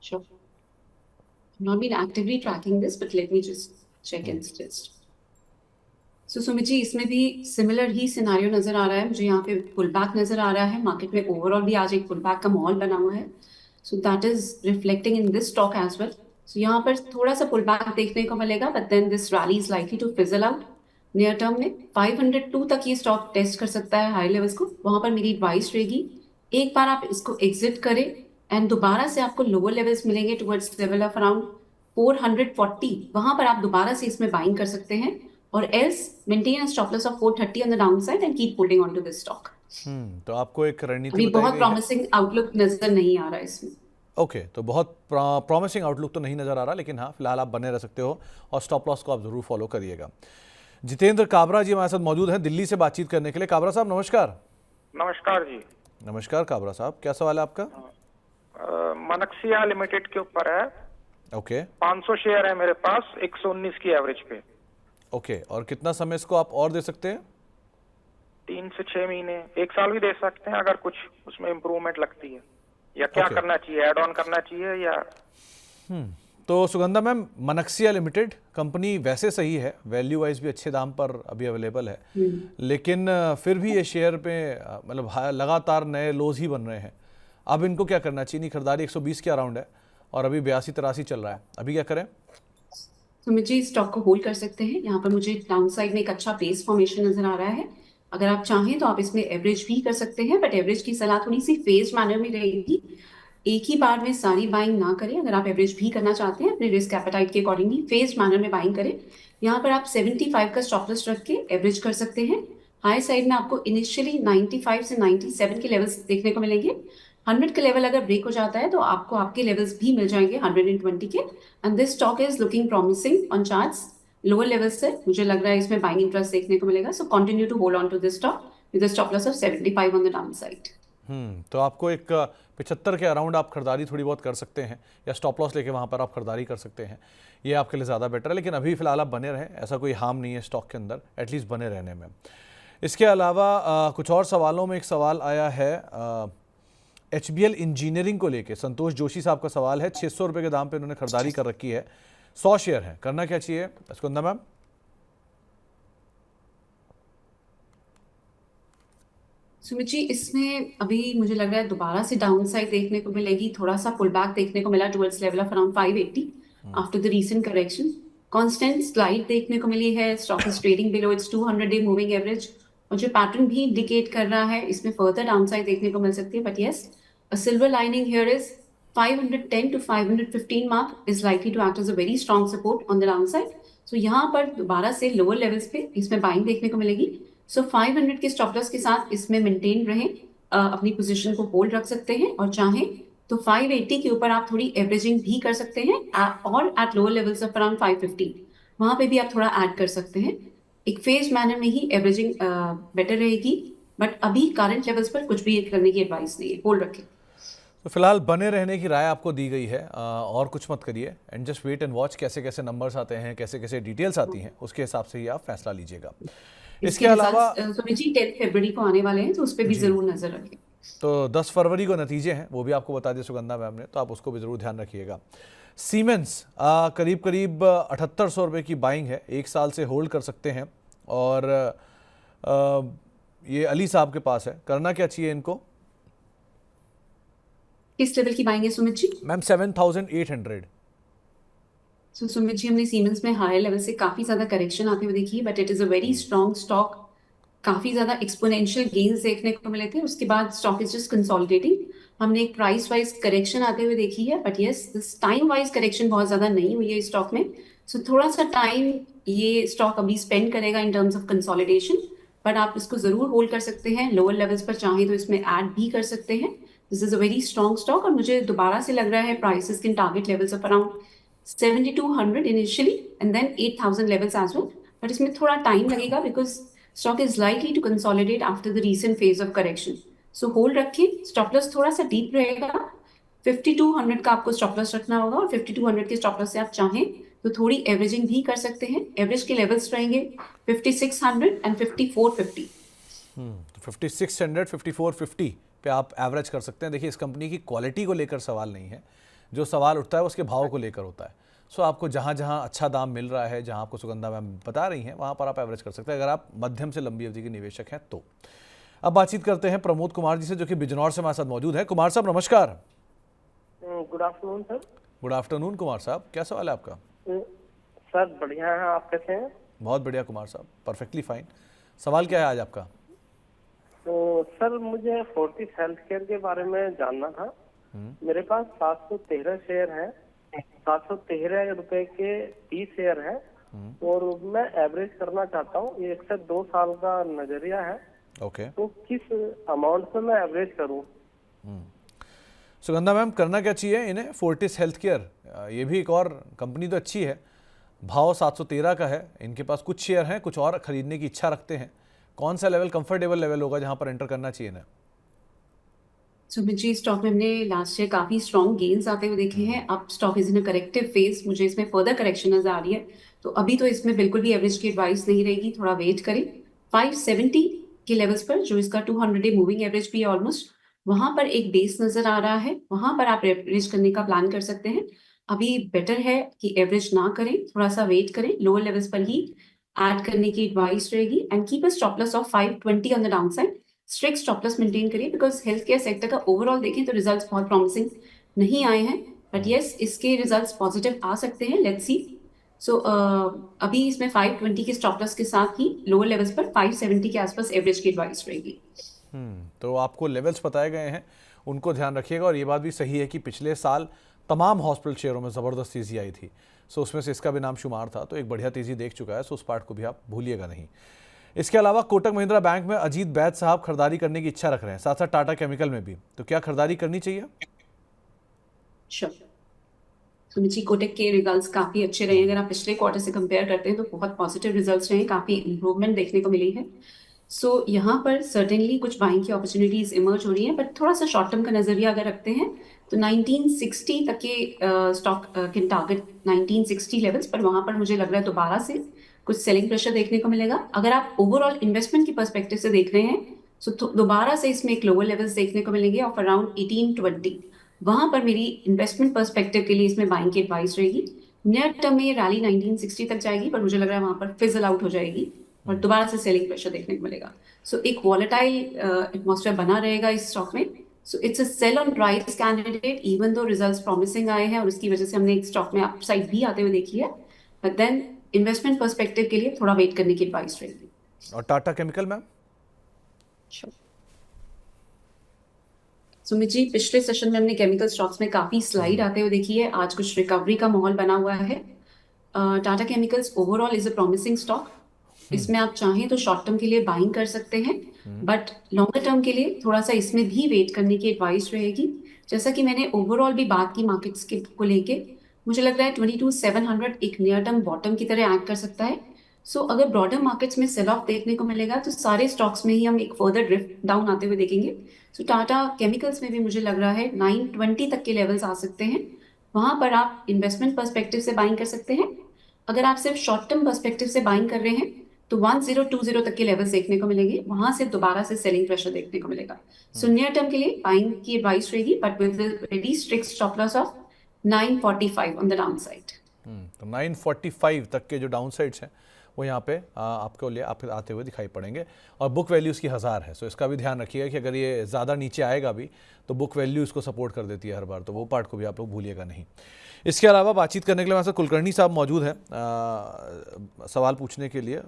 Sure. I've not been actively tracking this, but let me just check and suggest. So Sumit ji, इसमें भी सिमिलर ही सिनारियो नजर आ रहा है मुझे। यहाँ पे पुल बैक नजर आ रहा है। मार्केट में ओवरऑल भी आज एक पुल बैक का माहौल बना हुआ है। So that is reflecting in this stock as well. So यहाँ पर थोड़ा सा पुल बैक देखने को मिलेगा, but then this rally is likely to fizzle out. Near term में 502 तक ये स्टॉक टेस्ट कर सकता है हाई लेवल्स को। वहां पर मेरी एडवाइस रहेगी, एक बार आप इसको एग्जिट करें एंड दोबारा से आपको लोअर लेवल्स मिलेंगे टुवर्ड्स लेवल ऑफ अराउंड 440। वहां पर आप दोबारा से इसमें बाइंग कर सकते हैं, और else maintain a stop loss of 430 on the down side and keep holding on to this stock. तो आपको एक रणनीति अभी बताई बहुत गई है। प्रॉमिसिंग आउटलुक नजर नहीं आ रहा है इसमें। ओके, तो बहुत प्रॉमिसिंग आउटलुक तो नहीं नज़र आ रहा, लेकिन हाँ फिलहाल आप बने रह सकते हो और स्टॉप लॉस को आप ज़रूर फॉलो करिएगा। जितेंद्र काबरा जी हमारे साथ मौजूद हैं दिल्ली से बातचीत करने के लिए। काबरा साहब नमस्कार। नमस्कार जी। नमस्कार काबरा साहब, क्या सवाल है आपका? मनक्सिया लिमिटेड के ऊपर है। ओके 500 शेयर है मेरे पास 119 की एवरेज पे। ओके, और कितना समय इसको आप और दे सकते हैं? 3 से 6 महीने, 1 साल भी दे सकते हैं अगर कुछ उसमें इम्प्रूवमेंट लगती है। या क्या Okay. करना चाहिए, एड ऑन करना चाहिए या? तो Sugandha ma'am, Manaksia limited company वैसे सही है, वैल्यू वाइज भी अच्छे दाम पर अभी अवेलेबल है, लेकिन फिर भी ये शेयर पे मतलब लगातार नए लोज ही बन रहे हैं। अब इनको क्या करना चाहिए? खरीदारी 120 के अराउंड है और अभी 82-83 चल रहा है, अभी क्या करें? तो मुझे स्टॉक को होल्ड कर सकते हैं। यहाँ पर मुझे डाउन साइड में एक अच्छा बेस फॉर्मेशन नजर आ रहा है। अगर आप चाहें तो आप इसमें एवरेज भी कर सकते हैं, बट एवरेज की सलाह थोड़ी सी फेज मैनर में रहेगी। एक ही बार में सारी बाइंग ना करें। अगर आप एवरेज भी करना चाहते हैं, अपने रिस्क एपेटाइट के अकॉर्डिंगली फेज मैनर में बाइंग करें। यहाँ पर आप 75 का स्टॉप लॉस रख के एवरेज कर सकते हैं। हाई साइड में आपको इनिशियली 95 से 97 के लेवल्स देखने को मिलेंगे। 100 का लेवल अगर ब्रेक हो जाता है तो आपको आपके लेवल्स भी मिल जाएंगे 120 के। And this stock is looking promising on charts. Lower levels से मुझे लग रहा है इसमें बाइंग इंटरेस्ट देखने को मिलेगा। So continue to hold on to this stock with a stop loss of 75 on the down side. तो आपको एक 75 के अराउंड आप खरीदारी थोड़ी बहुत कर सकते हैं, या स्टॉप लॉस लेके वहाँ पर आप खरीदारी कर सकते हैं। ये आपके लिए ज़्यादा बेटर है, लेकिन अभी फिलहाल आप बने रहें, ऐसा कोई हार्म नहीं है स्टॉक के अंदर, एटलीस्ट बने रहने में। इसके अलावा कुछ और सवालों में एक सवाल आया है HBL इंजीनियरिंग को लेके। संतोष जोशी साहब का सवाल है, 600 रुपये के दाम पे उन्होंने खरीदारी कर रखी है, 100 शेयर है, करना क्या चाहिए? स्कंदा मैम। सुमित जी, इसमें अभी मुझे लग रहा है दोबारा से डाउन साइड देखने को मिलेगी। थोड़ा सा पुल बैक देखने को मिला towards level of around 580 after the recent correction. Constant slide देखने को मिली है। Stock is trading below it's 200 day moving average, और जो पैटर्न भी इंडिकेट कर रहा है इसमें फर्दर डाउन साइड देखने को मिल सकती है। But yes, a silver lining here is 510 to 515 mark is likely to act as a very strong support on the downside. So यहाँ पर दोबारा से लोअर लेवल्स पे इसमें बाइंग देखने को मिलेगी। सो 500 के स्टॉप लॉस के साथ इसमें मेंटेन रहें, अपनी पोजीशन को होल्ड रख सकते हैं, और चाहें तो 580 के ऊपर आप थोड़ी एवरेजिंग भी कर सकते हैं, और eight lower levels of around 550 वहां पे भी आप थोड़ा ऐड कर सकते हैं। एक फेज मैनर में ही एवरेजिंग बेटर रहेगी, बट अभी करंट लेवल्स पर कुछ भी करने की एडवाइस नहीं है, होल्ड रखें। तो फिलहाल बने रहने की राय आपको दी गई है, और कुछ मत करिए, and just wait and watch कैसे कैसे नंबर्स आते हैं, कैसे कैसे डिटेल्स आती हैं, उसके हिसाब से ही आप फैसला लीजिएगा। इसके अलावा सुमित जी 10 फरवरी को आने वाले हैं, तो उस पर भी जरूर नजर रखें। तो 10 फरवरी को नतीजे हैं, वो भी आपको बता दिए सुगंधा मैम ने, तो आप उसको भी ज़रूर ध्यान रखिएगा। सीमेंस करीब करीब 7800 रुपये की बाइंग है, 1 साल से होल्ड कर सकते हैं, और ये अली साहब के पास है, करना क्या चाहिए इनको? किस लेवल की बाइंग है सुमित जी? मैम 7,800। सो सुमित जी, हमने सीमेंस में हायर लेवल से काफी ज्यादा करेक्शन आते हुए देखी है, but it is a very strong stock. काफी ज्यादा एक्सपोनेंशियल गेन्स देखने को मिले थे, उसके बाद स्टॉक इज जस्ट कंसोलिडेटिंग। हमने एक प्राइस वाइज करेक्शन आते हुए देखी है, but yes, this time wise correction बहुत ज्यादा नहीं हुई है इस स्टॉक में। सो थोड़ा सा टाइम ये स्टॉक अभी स्पेंड करेगा in terms of consolidation, but आप इसको जरूर होल्ड कर सकते हैं। लोअर लेवल्स पर चाहें तो इसमें ऐड भी कर सकते हैं। This is a very strong stock, और मुझे दोबारा से लग रहा है prices can target levels of around 7,200 initially and then 8,000 levels as well. But इसमें थोड़ा टाइम लगेगा because stock is likely to consolidate after the recent phase of correction. So hold रखिए, stop loss थोड़ा सा deep रहेगा। 5,200 का आपको stop loss रखना होगा, और 5,200 के stop loss से आप चाहें तो थोड़ी एवरेजिंग भी कर सकते हैं। एवरेज के लेवल्स रहेंगे 5,600 and 5,450। 5600 5450 पे आप एवरेज कर सकते हैं। देखिए, इस कंपनी की क्वालिटी को लेकर सवाल नहीं है, जो सवाल उठता है उसके भाव को लेकर होता है। सो आपको जहाँ जहाँ अच्छा दाम मिल रहा है, जहाँ आपको सुगंधा मैम बता रही हैं, वहाँ पर आप एवरेज कर सकते हैं अगर आप मध्यम से लंबी अवधि के निवेशक हैं तो। अब बातचीत करते हैं प्रमोद कुमार जी से, जो कि बिजनौर से हमारे साथ मौजूद है। कुमार साहब नमस्कार। Good afternoon sir. Good afternoon Kumar साहब, क्या सवाल है आपका? सर बढ़िया है, आप कैसे हैं? बहुत बढ़िया कुमार साहब, परफेक्टली फाइन। सवाल क्या है आज आपका? तो सर मुझे फोर्टिस हेल्थ केयर के बारे में जानना था। मेरे पास 713 शेयर है, 713 रुपए के 30 शेयर है, और मैं एवरेज करना चाहता हूँ। ये 1 से 2 साल का नजरिया है। ओके। तो किस अमाउंट पे मैं एवरेज करूँ? सुगंधा मैम, करना क्या चाहिए इन्हें? फोर्टिस हेल्थ केयर, ये भी एक और कंपनी तो अच्छी है, भाव 713 का है। इनके पास कुछ शेयर हैं, कुछ और खरीदने की इच्छा रखते हैं। कौन सा लेवल कंफर्टेबल लेवल होगा जहां पर एंटर करना चाहिए ना? सुमित जी, स्टॉक में हमने लास्ट ईयर काफी स्ट्रॉन्ग गेन्स आते हुए देखे हैं। अब stock is in a corrective phase, मुझे इसमें फर्दर करेक्शन नजर आ रही है, तो अभी तो इसमें बिल्कुल भी एवरेज की एडवाइस नहीं रहेगी, थोड़ा वेट करें। 570 के लेवल्स पर, जो इसका 200 डे मूविंग एवरेज भी है ऑलमोस्ट, वहां पर एक बेस नजर आ रहा है, वहां पर आप एवरेज करने का प्लान कर सकते हैं। अभी बेटर है कि एवरेज ना करें, थोड़ा सा वेट करें, लोअर लेवल्स पर ही ऐड करने की एडवाइस रहेगी। And keep a stop loss of 520 on the down side. Strict stop loss maintain करिए, बिकॉज हेल्थ केयर सेक्टर का ओवरऑल देखें तो रिजल्ट्स बहुत प्रॉमिसिंग नहीं आए हैं, बट यस, इसके रिजल्ट्स पॉजिटिव आ सकते हैं। Let's see. सो अभी इसमें 520 के स्टॉप लॉस के साथ ही लोअर लेवल्स पर 570 के आसपास एवरेज की एडवाइस रहेगी। तो आपको लेवल्स बताए गए हैं, उनको ध्यान रखिएगा। और ये बात भी सही है कि पिछले साल तमाम हॉस्पिटल शेयरों में ज़बरदस्त तेज़ी आई थी, सो उसमें से इसका भी नाम शुमार था, तो एक बढ़िया तेज़ी देख चुका है, सो उस पार्ट को भी आप भूलिएगा नहीं। इसके अलावा कोटक महिंद्रा बैंक में अजीत बैद साहब खरीदारी करने की इच्छा रख रहे हैं, साथ साथ टाटा केमिकल में भी, तो क्या खरीदारी करनी चाहिए? श्योर। सुमित जी, कोटक के रिजल्ट्स काफी अच्छे रहे हैं। अगर आप पिछले क्वार्टर से कंपेयर करते हैं तो बहुत पॉजिटिव रिजल्ट्स रहे हैं, काफी इंप्रूवमेंट देखने को मिली है। सो यहाँ पर सर्टेनली कुछ बाइंग की अपॉर्चुनिटीज इमर्ज हो रही हैं, बट थोड़ा सा शॉर्ट टर्म का नजरिया अगर रखते हैं तो 1960 तक के स्टॉक कैन टारगेट 1960 लेवल्स पर। वहां पर मुझे लग रहा है दोबारा से कुछ सेलिंग प्रेशर देखने को मिलेगा। अगर आप ओवरऑल इन्वेस्टमेंट की पर्सपेक्टिव से देख रहे हैं, सो दोबारा से इसमें एक लोअर लेवल्स देखने को मिलेंगे ऑफ अराउंड 1820। वहां पर मेरी इन्वेस्टमेंट पर्सपेक्टिव के लिए इसमें बाइंग की एडवाइस रहेगी। नियर टर्म में रैली 1960 तक जाएगी, पर मुझे लग रहा है वहां पर फिजल आउट हो जाएगी और दोबारा से सेलिंग प्रेशर देखने को मिलेगा। सो एक वॉलेटाइल एटमॉस्फेयर बना रहेगा इस स्टॉक में। So it's a sell on rise candidate, even though results promising आए हैं और उसकी वजह से हमने एक स्टॉक में अपसाइड भी आते हुए देखी है, बट देन इन्वेस्टमेंट पर्सपेक्टिव के लिए थोड़ा वेट करने की एडवाइस रहेगी। और टाटा केमिकल मैम? सुमित जी, पिछले सेशन में हमने केमिकल स्टॉक्स में काफी स्लाइड आते हुए देखी है, आज कुछ रिकवरी का माहौल बना हुआ है। Tata chemicals overall is a promising stock. इसमें आप चाहें तो शॉर्ट टर्म के लिए बाइंग कर सकते हैं, बट लॉन्गर टर्म के लिए थोड़ा सा इसमें भी वेट करने की एडवाइस रहेगी। जैसा कि मैंने ओवरऑल भी बात की मार्केट्स के को लेके, मुझे लग रहा है 22,700 एक नियर टर्म बॉटम की तरह एक्ट कर सकता है। सो अगर ब्रॉडर मार्केट्स में सेल ऑफ देखने को मिलेगा तो सारे स्टॉक्स में ही हम एक फर्दर ड्रिफ्ट डाउन आते हुए देखेंगे। सो टाटा केमिकल्स में भी मुझे लग रहा है 920 तक के लेवल्स आ सकते हैं, वहां पर आप इन्वेस्टमेंट पर्सपेक्टिव से बाइंग कर सकते हैं। अगर आप सिर्फ शॉर्ट टर्म पर्सपेक्टिव से बाइंग कर रहे हैं तो 1020 तक के लेवल्स देखने को मिलेंगे, वहां से दोबारा से सेलिंग प्रेशर देखने को मिलेगा। सो नियर टर्म के लिए बाइंग की एडवाइस रहेगी, but with very strict stop loss of 945 on the down side. तो 945 तक के जो डाउन साइड्स हैं वो यहाँ पे आपको लिए आप आते हुए दिखाई पड़ेंगे। और बुक वैल्यू इसकी 1000 है, सो इसका भी ध्यान रखिएगा कि अगर ये ज़्यादा नीचे आएगा भी तो बुक वैल्यू इसको सपोर्ट कर देती है हर बार, तो वो पार्ट को भी आप लोग भूलिएगा नहीं। इसके अलावा बातचीत करने के लिए हमारे साथ कुलकर्णी साहब मौजूद हैं सवाल पूछने के लिए।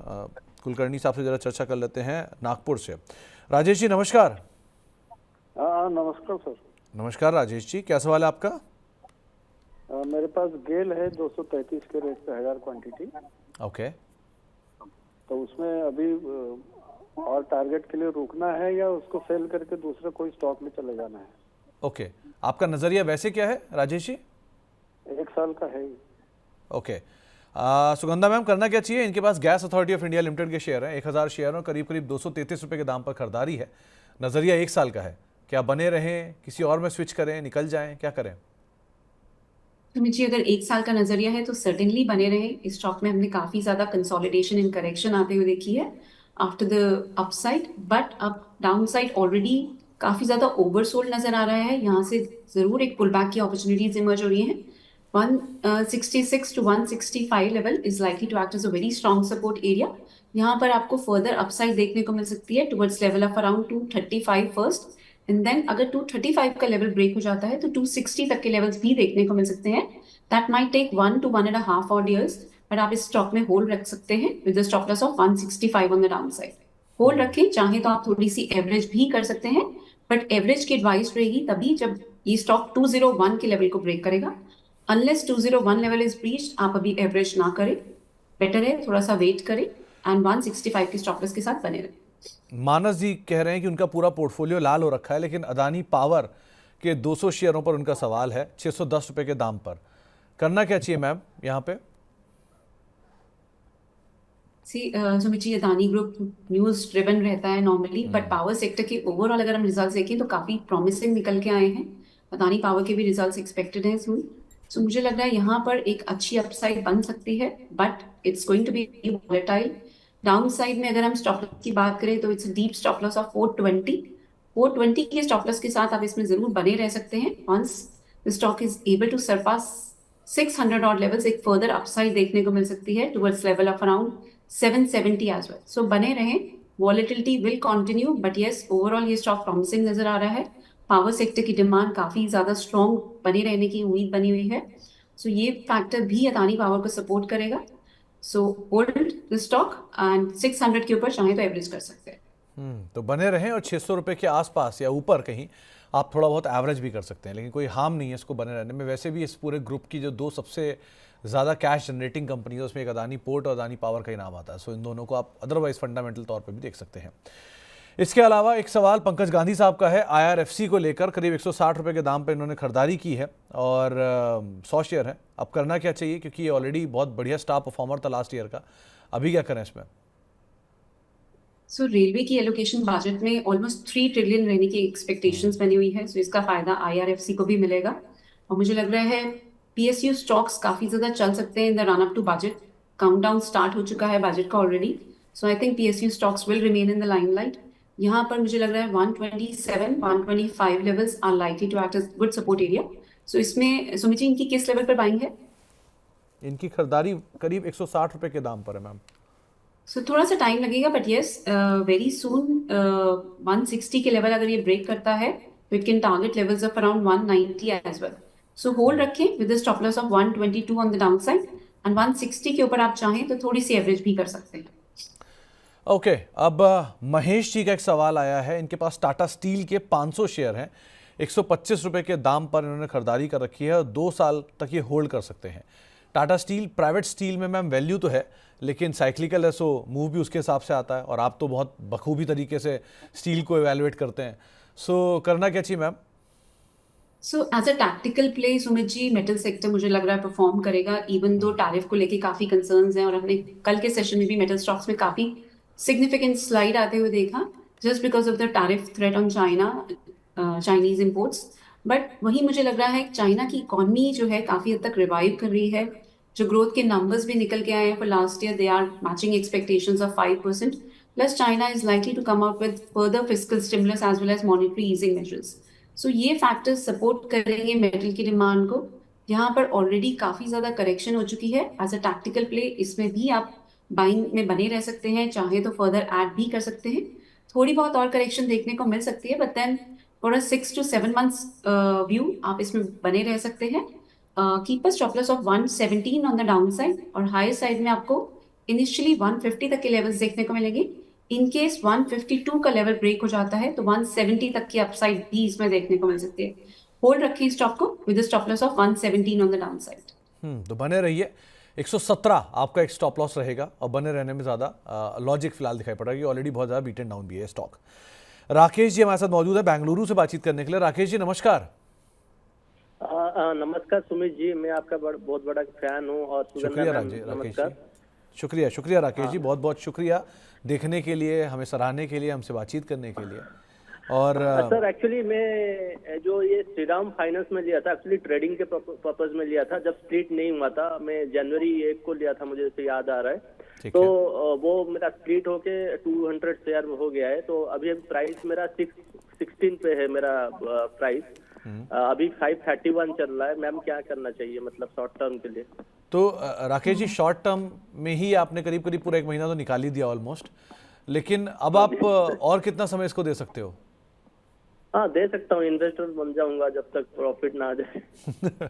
कुलकर्णी साहब से ज़रा चर्चा कर लेते हैं नागपुर से। राजेश जी नमस्कार। नमस्कार सर। नमस्कार राजेश जी, क्या सवाल है आपका? मेरे पास गेल है 233 के रेट पे 1000 क्वांटिटी। ओके, तो उसमें अभी और टारगेट के लिए रुकना है या उसको सेल करके दूसरे कोई स्टॉक में चले जाना है? ओके, आपका नज़रिया वैसे क्या है राजेश जी? 1 साल का है। ओके, सुगंधा मैम करना क्या चाहिए? इनके पास Gas Authority of India Limited के शेयर हैं, 1000 शेयर और करीब करीब 233 रुपये के दाम पर खरीदारी है। नज़रिया 1 साल का है, क्या बने रहें, किसी और में स्विच करें, निकल जाएं, क्या करें? सुमित जी, अगर 1 साल का नजरिया है तो सर्टेनली बने रहे। इस स्टॉक में हमने काफी ज्यादा कंसोलिडेशन इन करेक्शन आते हुए देखी है आफ्टर द अपसाइड, बट अब डाउन साइड ऑलरेडी काफी ज्यादा ओवरसोल्ड नजर आ रहा है। यहाँ से जरूर एक पुल बैक की अपॉर्चुनिटीज इमर्ज हो रही हैं। 166 to 165 level is likely to act as a very strong support area. यहाँ पर आपको फर्दर अपसाइड देखने को मिल सकती है towards level of around 235 first, and then अगर 235 का लेवल ब्रेक हो जाता है तो 260 तक के लेवल्स भी देखने को मिल सकते हैं। That might take 1 to 1.5 odd years, but आप इस स्टॉक में होल्ड रख सकते हैं with the stop loss of 165 on the down side. Hold रखें, चाहे तो आप थोड़ी सी एवरेज भी कर सकते हैं, बट एवरेज की एडवाइस रहेगी तभी जब ये स्टॉक 201 के लेवल को ब्रेक करेगा। अनलेस 201 लेवल इज ब्रीच्ड, आप अभी एवरेज ना करें, बेटर है थोड़ा सा वेट करें एंड 165 के स्टॉप लॉस के साथ बने रहें। मानस जी कह रहे हैं कि उनका पूरा पोर्टफोलियो लाल हो रखा है, लेकिन अदानी पावर के 200 शेयरों पर उनका सवाल है 610 रुपए के दाम पर। करना क्या चाहिए मैम यहाँ पे? Sumit ji, Adani group news driven रहता है नॉर्मली, बट पावर सेक्टर के ओवरऑल अगर हम रिजल्ट्स देखें तो काफी प्रॉमिसिंग निकल के आए हैं। अदानी पावर के भी रिजल्ट्स एक्सपेक्टेड हैं सून, सो मुझे लग रहा है यहाँ पर एक अच्छी अपसाइड बन सकती है, but it's going to be volatile. Down side में अगर हम स्टॉप लॉस की बात करें तो it's deep stop loss of 420 के स्टॉप लॉस के साथ आप इसमें जरूर बने रह सकते हैं। Once the stock is able to surpass 600 odd levels, एक फर्दर अपसाइड देखने को मिल सकती है towards level of around 770 as well. So बने रहें, volatility will continue, but yes overall ये स्टॉक प्रॉमिसिंग नजर आ रहा है। पावर सेक्टर की डिमांड काफी ज्यादा स्ट्रॉन्ग बने रहने की उम्मीद बनी हुई है, सो ये फैक्टर भी अदानी पावर को सपोर्ट करेगा। So hold the stock and 600 के ऊपर चाहे तो एवरेज कर सकते हैं। तो बने रहें और 600 रुपये के आसपास या ऊपर कहीं आप थोड़ा बहुत एवरेज भी कर सकते हैं, लेकिन कोई हार्म नहीं है इसको बने रहने में। वैसे भी इस पूरे ग्रुप की जो 2 सबसे ज़्यादा कैश जनरेटिंग कंपनी है उसमें एक अदानी पोर्ट और अदानी पावर का ही नाम आता है, सो इन दोनों को आप अदरवाइज फंडामेंटल तौर पे भी देख सकते हैं। इसके अलावा एक सवाल पंकज गांधी साहब का है IRFC को लेकर। करीब 160 रुपये के दाम पर इन्होंने खरीदारी की है और 100 शेयर है। अब करना क्या चाहिए, क्योंकि ये ऑलरेडी बहुत बढ़िया स्टार परफॉर्मर था लास्ट ईयर का, अभी क्या करें इसमें? सो रेलवे की एलोकेशन बजट में ऑलमोस्ट 3 ट्रिलियन रहने की एक्सपेक्टेशंस बनी हुई है, सो इसका फायदा IRFC को भी मिलेगा। और मुझे लग रहा है PSU स्टॉक्स काफी ज्यादा चल सकते हैं in the run up to budget. Countdown start हो चुका है बजट का already, so I think PSU stocks will remain in the limelight. यहाँ पर मुझे लग रहा है 127 125 levels are likely to act as good support area. So इसमें सुमित जी इनकी किस लेवल पर बाइंग है? इनकी खरीदारी करीब 160 रुपये के दाम पर है मैम। सो थोड़ा सा टाइम लगेगा, बट यस वेरी सून 160 के लेवल अगर ये ब्रेक करता है तो it can target levels of around 190 as well. So hold रखें with the stop loss of 122 on the down side and 160 के ऊपर आप चाहें तो थोड़ी सी एवरेज भी कर सकते हैं। ओके, अब महेश जी का एक सवाल आया है। इनके पास टाटा स्टील के 500 शेयर हैं, 125 रुपये के दाम पर इन्होंने खरीदारी कर रखी है और 2 साल तक ये होल्ड कर सकते हैं। टाटा स्टील प्राइवेट स्टील में मैम वैल्यू तो है, लेकिन साइक्लिकल है, सो मूव भी उसके हिसाब से आता है और आप तो बहुत बखूबी तरीके से स्टील को इवेलुएट करते हैं। सो करना क्या चाहिए ma'am? So as a tactical play Sumit ji, metal sector मुझे लग रहा है परफॉर्म करेगा, इवन दो टैरिफ को लेके काफी कंसर्न्स हैं और हमने कल के सेशन में भी मेटल स्टॉक्स में काफी सिग्निफिकेंट स्लाइड आते हुए देखा just because of the tariff threat on China, Chinese imports. But वही मुझे लग रहा है चाइना की इकॉनमी जो है काफी हद तक रिवाइव कर रही है। जो ग्रोथ के नंबर्स भी निकल के आए हैं for last year, they are matching expectations of 5%, plus China is likely to come out with further fiscal stimulus as well as monetary easing measures. So ये फैक्टर्स सपोर्ट करेंगे मेटल की demand को। यहाँ पर ऑलरेडी काफी ज्यादा correction हो चुकी है। एज अ टैक्टिकल प्ले इसमें भी आप बाइंग में बने रह सकते हैं, चाहे तो फर्दर ऐड भी कर सकते हैं। थोड़ी बहुत और करेक्शन देखने को मिल सकती है, but then for a 6 to 7 months view आप इसमें बने रह सकते हैं। Keep a stop loss of 117 on the down side, और हायर साइड में आपको इनिशियली 150 तक के लेवल्स देखने को मिलेंगे। इन केस 152 का लेवल ब्रेक हो जाता है तो 170 तक की अपसाइड भी इसमें देखने को मिल सकती है। होल्ड रखिए स्टॉक को with stop loss of 117 on the down side. तो बने रहिए। 117 आपका एक स्टॉप लॉस रहेगा और बने रहने में ज़्यादा लॉजिक फिलहाल दिखाई पड़ रहा है कि ऑलरेडी बहुत ज़्यादा बीटन डाउन भी है स्टॉक। राकेश जी हमारे साथ मौजूद है बेंगलुरु से बातचीत करने के लिए। राकेश जी नमस्कार। नमस्कार सुमित जी, मैं आपका बहुत बड़ा फैन हूँ। और सुगंधा शुक्रिया मैम, राकेश नमस्कार। जी, शुक्रिया राकेश जी, बहुत बहुत शुक्रिया देखने के लिए, हमें सराहने के लिए, हमसे बातचीत करने के लिए। और सर एक्चुअली मैं जो ये श्रीराम फाइनेंस में लिया था, एक्चुअली ट्रेडिंग के पर्पज में लिया था। जब स्प्लिट नहीं हुआ था, मैं जनवरी 1 को लिया था, मुझे जैसे याद आ रहा है। ठीक तो है। वो मेरा स्प्लिट होके 200 शेयर हो गया है। तो अभी प्राइस मेरा 16 पे है मेरा प्राइस। अभी 531 चल रहा है। मैम क्या करना चाहिए मतलब शॉर्ट टर्म के लिए? तो राकेश जी शॉर्ट टर्म में ही आपने करीब करीब पूरा 1 महीना तो निकाल ही दिया ऑलमोस्ट, लेकिन अब आप और कितना समय इसको दे सकते हो? हाँ दे सकता हूँ, इन्वेस्टर बन जाऊंगा जब तक प्रॉफिट ना आ जाए।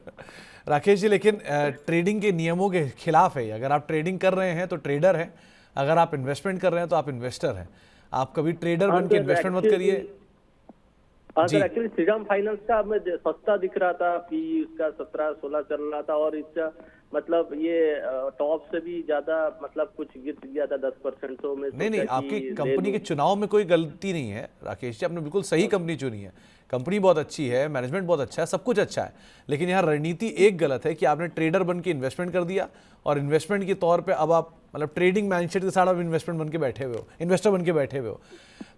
राकेश जी लेकिन ट्रेडिंग के नियमों के खिलाफ है। अगर आप ट्रेडिंग कर रहे हैं तो ट्रेडर हैं, अगर आप इन्वेस्टमेंट कर रहे हैं तो आप इन्वेस्टर हैं। आप कभी ट्रेडर बन के इन्वेस्टमेंट मत करिए। हाँ सर, एक्चुअली श्रीराम फाइनेंस का हमें सस्ता दिख रहा था, पी उसका 17-16 चल रहा था, और इसका मतलब ये टॉप से भी ज्यादा मतलब कुछ गिर गया था 10%। तो मैं नहीं, आपकी कंपनी के चुनाव में कोई गलती नहीं है राकेश जी, आपने बिल्कुल सही कंपनी चुनी है। कंपनी बहुत अच्छी है, मैनेजमेंट बहुत अच्छा है, सब कुछ अच्छा है, लेकिन यहाँ रणनीति एक गलत है कि आपने ट्रेडर बन के इन्वेस्टमेंट कर दिया और इन्वेस्टमेंट के तौर पे अब आप मतलब ट्रेडिंग माइंडसेट के साथ आप इन्वेस्टमेंट बन के बैठे हुए हो, इन्वेस्टर बन के बैठे हुए हो।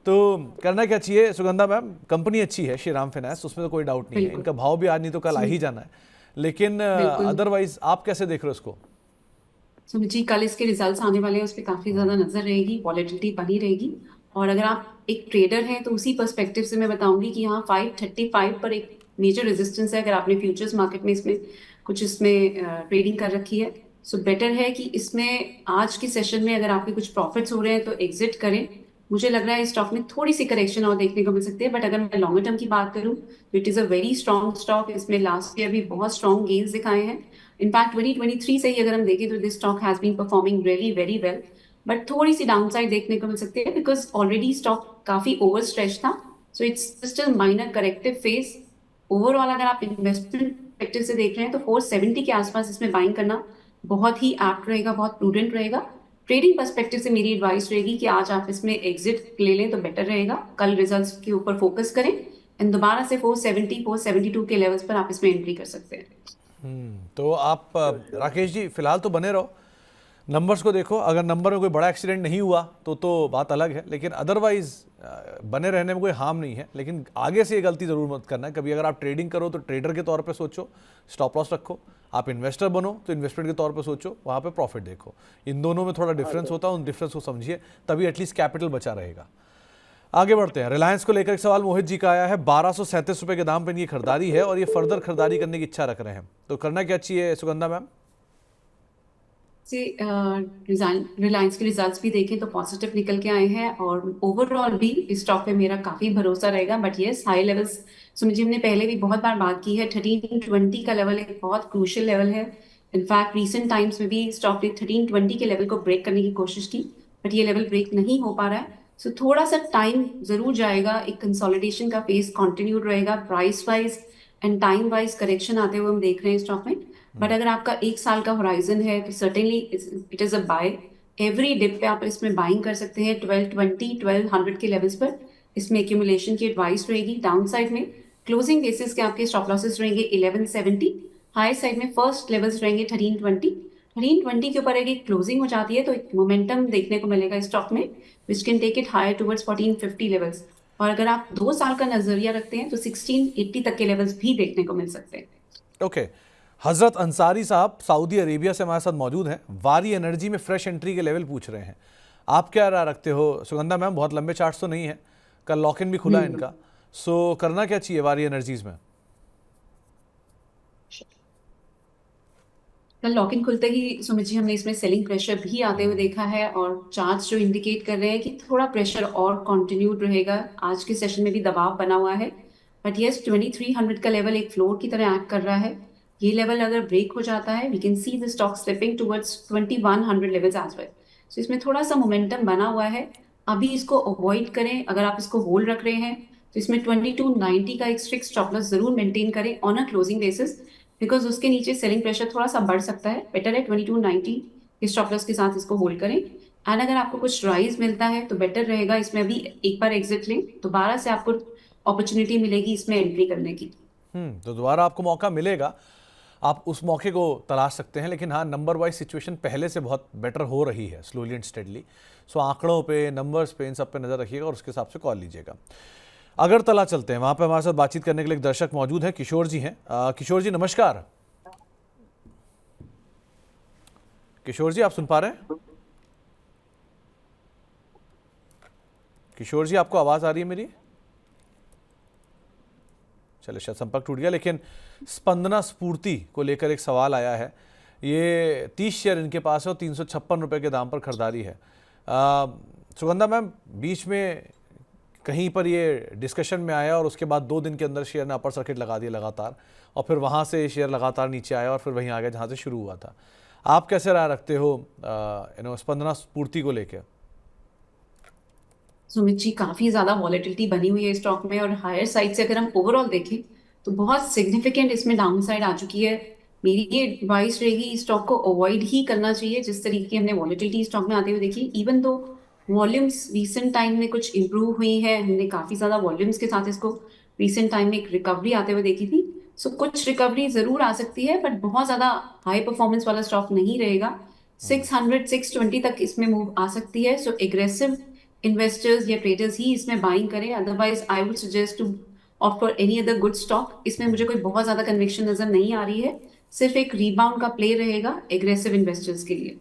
तो करना क्या चाहिए सुगंधा मैम? कंपनी अच्छी है श्रीराम फाइनेंस, उसमें तो कोई डाउट नहीं है, इनका भाव भी आज नहीं तो कल आ ही जाना है, लेकिन अदरवाइज आप कैसे देख रहे हो इसको? सुमित जी, कल इसके रिजल्ट्स आने वाले हैं, उस पर काफी ज्यादा नजर रहेगी, वॉलेटिलिटी बनी रहेगी। और अगर आप एक ट्रेडर हैं तो उसी पर्सपेक्टिव से मैं बताऊंगी कि यहाँ 535 पर एक मेजर रेजिस्टेंस है। अगर आपने फ्यूचर्स मार्केट में इसमें ट्रेडिंग कर रखी है, सो बेटर है कि इसमें आज के सेशन में अगर आपके कुछ प्रॉफिट्स हो रहे हैं तो एग्जिट करें। मुझे लग रहा है इस स्टॉक में थोड़ी सी करेक्शन और देखने को मिल सकती है, बट अगर मैं लॉन्गर टर्म की बात करूं तो it is a very strong stock. इसमें लास्ट ईयर भी बहुत स्ट्रॉन्ग गेन्स दिखाए हैं। इनफैक्ट 2023 से ही अगर हम देखें तो this stock has been performing really very well, but थोड़ी सी डाउनसाइड देखने को मिल सकती है बिकॉज ऑलरेडी स्टॉक काफी ओवर स्ट्रेच था। So it's just a minor corrective phase. Overall अगर आप इन्वेस्टमेंट परस्पेक्टिव से देख रहे हैं तो 470 के आसपास इसमें बाइंग करना बहुत ही एप्ट रहेगा, बहुत प्रूडेंट रहेगा। ट्रेडिंग पर्सपेक्टिव से मेरी एडवाइस रहेगी कि आज आप इसमें एग्जिट ले लें तो बेटर रहेगा। कल रिजल्ट्स के ऊपर फोकस करें एंड दोबारा से 470 472 के लेवल्स पर आप इसमें एंट्री कर सकते हैं। तो आप राकेश जी फिलहाल तो बने रहो, नंबर्स को देखो। अगर नंबर में कोई बड़ा एक्सीडेंट नहीं हुआ तो बात अलग है, लेकिन अदरवाइज बने रहने में कोई हार्म नहीं है। लेकिन आगे से ये गलती ज़रूर मत करना है। कभी अगर आप ट्रेडिंग करो तो ट्रेडर के तौर पे सोचो, स्टॉप लॉस रखो। आप इन्वेस्टर बनो तो इन्वेस्टमेंट के तौर पे सोचो, वहाँ पे प्रॉफिट देखो। इन दोनों में थोड़ा डिफरेंस होता है, उन डिफरेंस को समझिए, तभी एटलीस्ट कैपिटल बचा रहेगा। आगे बढ़ते हैं। रिलायंस को लेकर एक सवाल मोहित जी का आया है। 1237 रुपये के दाम पर इनकी खरीदारी है और ये फर्दर खरीदारी करने की इच्छा रख रहे हैं, तो करना क्या चाहिए सुगंधा मैम? से रिलायंस के रिजल्ट्स भी देखें तो पॉजिटिव निकल के आए हैं और ओवरऑल भी इस स्टॉक पे मेरा काफी भरोसा रहेगा। But yes, high levels Sumit ji हमने पहले भी बहुत बार बात की है, 1320 का लेवल एक बहुत क्रूशियल लेवल है। इनफैक्ट रिसेंट टाइम्स में भी स्टॉक ने 1320 के लेवल को ब्रेक करने की कोशिश की, बट ये लेवल ब्रेक नहीं हो पा रहा है। सो थोड़ा सा टाइम जरूर जाएगा, एक कंसोलिडेशन का फेज कंटिन्यू रहेगा। Price wise and time wise correction आते हुए हम देख रहे हैं स्टॉक में। बट अगर आपका 1 साल का होराइजन है तो certainly it is a buy. Every dip पे आप इसमें बाइंग कर सकते हैं 1220 1200 के लेवल्स पर। इसमें एक्यूमुलेशन की एडवाइस रहेगी। डाउन साइड में क्लोजिंग बेसिस के आपके स्टॉप लॉसेस रहेंगे 1170। हाई साइड में फर्स्ट लेवल्स रहेंगे 1320। 1320 के ऊपर एक क्लोजिंग हो जाती है तो एक मोमेंटम देखने को मिलेगा स्टॉक में, which can take it higher towards 1450 levels. और अगर आप 2 साल का नजरिया रखते हैं तो 1680 तक के लेवल्स भी देखने को मिल सकते हैं। ओके, हजरत अंसारी साहब सऊदी अरेबिया से हमारे साथ मौजूद हैं। वारी एनर्जी में फ्रेश एंट्री के लेवल पूछ रहे हैं, आप क्या राय रखते हो सुगंधा मैम? बहुत लंबे चार्ट्स तो नहीं है, कल लॉक इन भी खुला है इनका, सो करना क्या चाहिए वारी एनर्जीज में? कल लॉक इन खुलते ही सुमित जी हमने इसमें सेलिंग प्रेशर भी आते हुए देखा है और चार्ट्स जो इंडिकेट कर रहे हैं कि थोड़ा प्रेशर और कंटिन्यूड रहेगा। आज के सेशन में भी दबाव बना हुआ है, बट यस 2300 का लेवल एक फ्लोर की तरह एक्ट कर रहा है। ये लेवल अगर ब्रेक हो जाता है we can see the stock slipping towards 2100 levels as well. So इसमें थोड़ा सा मोमेंटम बना हुआ है, अभी इसको अवॉइड करें। अगर आप इसको होल्ड रख रहे हैं तो इसमें 2290 का एक स्ट्रिक्ट स्टॉप लॉस जरूर मेंटेन करें on a closing basis, because उसके नीचे सेलिंग प्रेशर थोड़ा सा बढ़ सकता है। बेटर है 2290 के स्टॉप लॉस के साथ इसको होल्ड करें। एंड अगर आपको कुछ राइज मिलता है तो बेटर रहेगा इसमें अभी एक बार एग्जिट लें, दोबारा से आपको अपॉर्चुनिटी मिलेगी इसमें एंट्री करने की। तो दोबारा आपको मौका मिलेगा, आप उस मौके को तलाश सकते हैं। लेकिन हाँ, नंबर वाइज सिचुएशन पहले से बहुत बेटर हो रही है स्लोली एंड स्टेडली। सो आंकड़ों पे, नंबर्स पे, इन सब पे नज़र रखिएगा और उसके हिसाब से कॉल लीजिएगा। अगरतला चलते हैं, वहाँ पे हमारे साथ बातचीत करने के लिए एक दर्शक मौजूद है, किशोर जी हैं। किशोर जी नमस्कार। किशोर जी आप सुन पा रहे हैं? किशोर जी आपको आवाज़ आ रही है मेरी? चले शायद संपर्क टूट गया। लेकिन स्पंदना स्फूर्ति को लेकर एक सवाल आया है। ये 30 शेयर इनके पास है और 356 रुपये के दाम पर खरीदारी है। सुगंधा मैम, बीच में कहीं पर ये डिस्कशन में आया और उसके बाद 2 दिन के अंदर शेयर ने अपर सर्किट लगा दिया लगातार, और फिर वहाँ से शेयर लगातार नीचे आया और फिर वहीं आ गया जहाँ से शुरू हुआ था। आप कैसे राय रखते हो स्पंदना स्फूर्ति को लेकर? सुमित जी काफी ज्यादा वॉलेटिलिटी बनी हुई है स्टॉक में, और हायर साइड से अगर हम ओवरऑल देखें तो बहुत सिग्निफिकेंट इसमें डाउन साइड आ चुकी है। मेरी ये एडवाइस रहेगी इस स्टॉक को अवॉइड ही करना चाहिए। जिस तरीके की हमने वॉलेटिलिटी स्टॉक में आते हुए देखी, even though volumes recent time में कुछ इंप्रूव हुई है, हमने काफी ज्यादा वॉल्यूम्स के साथ इसको रिसेंट टाइम में एक रिकवरी आते हुए देखी थी। सो कुछ रिकवरी जरूर आ सकती है, बट बहुत ज्यादा हाई परफॉर्मेंस वाला स्टॉक नहीं रहेगा। 600 620 तक इसमें मूव आ सकती है। सो एग्रेसिव इन्वेस्टर्स या ट्रेडर्स ही इसमें बाइंग करें, otherwise I would suggest to opt for any other good stock. इसमें मुझे कोई बहुत ज्यादा कन्विक्शन नजर नहीं आ रही है, सिर्फ एक रीबाउंड का प्ले रहेगा एग्रेसिव इन्वेस्टर्स के लिए।